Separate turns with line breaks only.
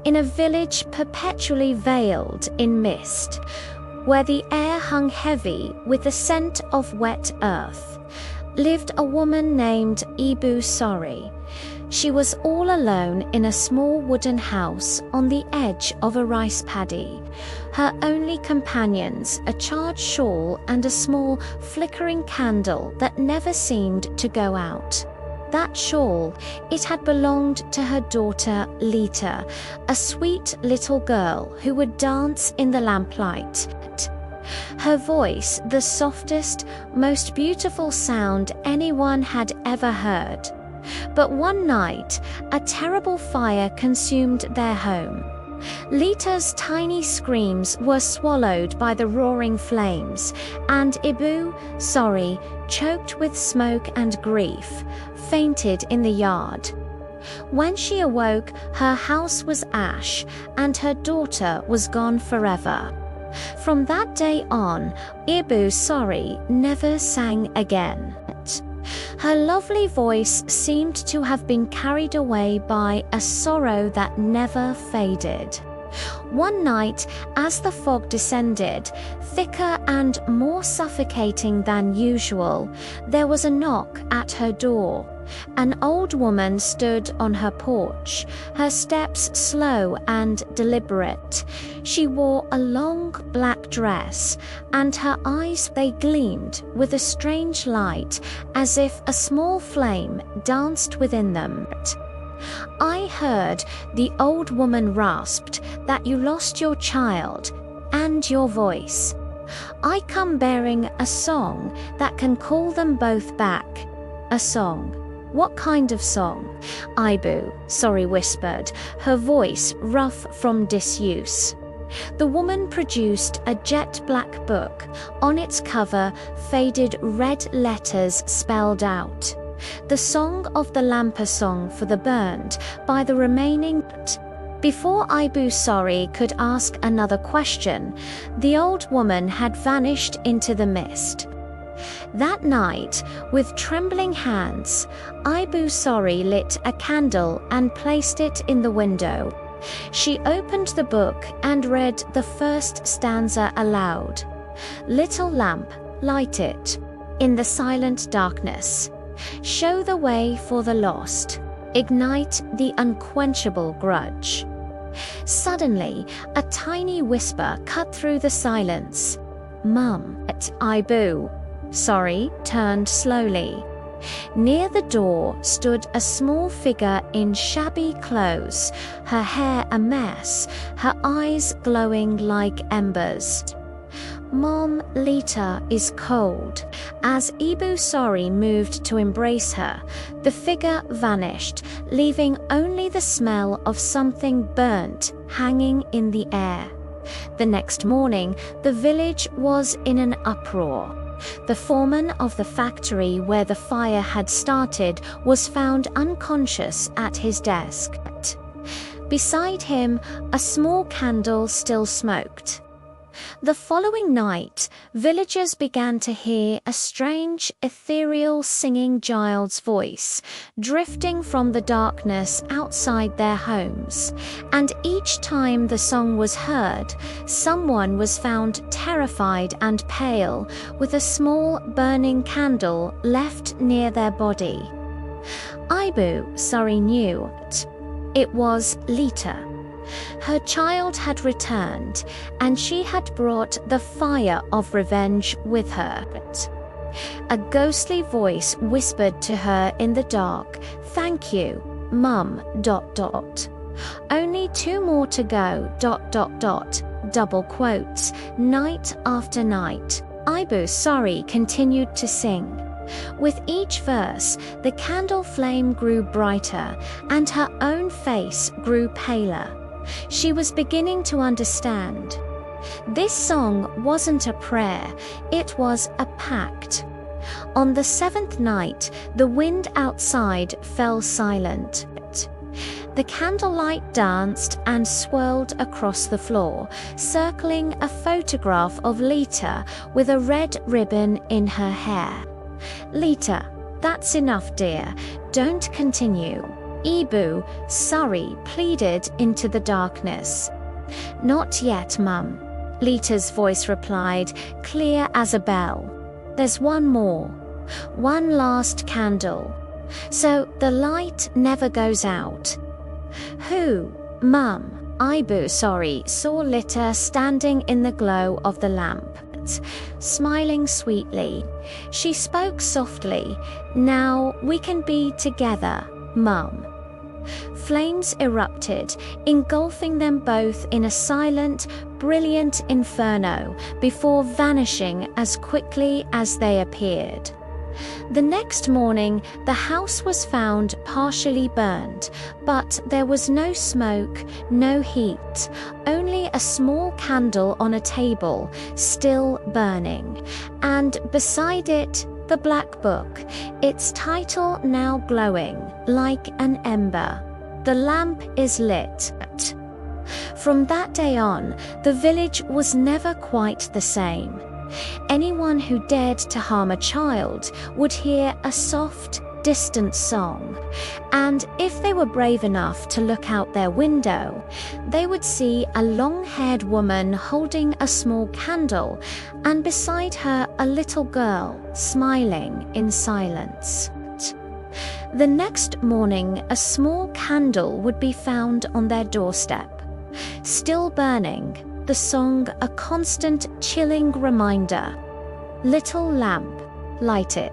In a village perpetually veiled in mist, where the air hung heavy with the scent of wet earth, lived a woman named Ibu Sori. She was all alone in a small wooden house on the edge of a rice paddy. Her only companions, a charred shawl and a small, flickering candle that never seemed to go out. That shawl, it had belonged to her daughter Lita, a sweet little girl who would dance in the lamplight. Her voice, the softest, most beautiful sound anyone had ever heard. But one night, a terrible fire consumed their home. Lita's tiny screams were swallowed by the roaring flames, and Ibu Sori, choked with smoke and grief, fainted in the yard. When she awoke, her house was ash, and her daughter was gone forever. From that day on, Ibu Sori never sang again. Her lovely voice seemed to have been carried away by a sorrow that never faded. One night, as the fog descended, thicker and more suffocating than usual, there was a knock at her door. An old woman stood on her porch, her steps slow and deliberate. She wore a long black dress, and her eyes, they gleamed with a strange light, as if a small flame danced within them. "I heard," the old woman rasped, "that you lost your child and your voice. I come bearing a song that can call them both back." "A song? What kind of song?" Ibu Sori whispered, her voice rough from disuse. The woman produced a jet-black book. On its cover, faded red letters spelled out, "The Song of the Lampa Song for the Burned," by the remaining. Before Ibu Sori could ask another question, the old woman had vanished into the mist. That night, with trembling hands, Ibu Sori lit a candle and placed it in the window. She opened the book and read the first stanza aloud. "Little lamp, light it in the silent darkness. Show the way for the lost. Ignite the unquenchable grudge." Suddenly, a tiny whisper cut through the silence. "Mum." Ibu Sori turned slowly. Near the door stood a small figure in shabby clothes, her hair a mess, her eyes glowing like embers. "Mom, Lita is cold." As Ibu Sori moved to embrace her, the figure vanished, leaving only the smell of something burnt hanging in the air. The next morning, the village was in an uproar. The foreman of the factory where the fire had started was found unconscious at his desk. Beside him, a small candle still smoked. The following night, villagers began to hear a strange, ethereal singing child's voice drifting from the darkness outside their homes, and each time the song was heard, someone was found terrified and pale, with a small burning candle left near their body. Ibu Sori knew it was Lita. Her child had returned, and she had brought the fire of revenge with her. A ghostly voice whispered to her in the dark, "Thank you, Mum, ... Only 2 more to go, ... double quotes, night after night." Ibu Sori continued to sing. With each verse, the candle flame grew brighter, and her own face grew paler. She was beginning to understand. This song wasn't a prayer, it was a pact. On the 7th night, the wind outside fell silent. The candlelight danced and swirled across the floor, circling a photograph of Lita with a red ribbon in her hair. "Lita, that's enough, dear. Don't continue." Ibu, Surrey, pleaded into the darkness. "Not yet, Mum," Lita's voice replied, clear as a bell. "There's one more. One last candle. So the light never goes out." "Who?" "Mum." Ibu, saw Lita standing in the glow of the lamp, smiling sweetly. She spoke softly. "Now we can be together, Mum." Flames erupted, engulfing them both in a silent, brilliant inferno before vanishing as quickly as they appeared. The next morning, the house was found partially burned, but there was no smoke, no heat, only a small candle on a table, still burning, and beside it, the Black Book, its title now glowing like an ember. "The lamp is lit." From that day on, the village was never quite the same. Anyone who dared to harm a child would hear a soft, distant song, and if they were brave enough to look out their window, they would see a long-haired woman holding a small candle, and beside her a little girl, smiling in silence. The next morning, a small candle would be found on their doorstep, still burning, the song a constant, chilling reminder. "Little lamp, light it."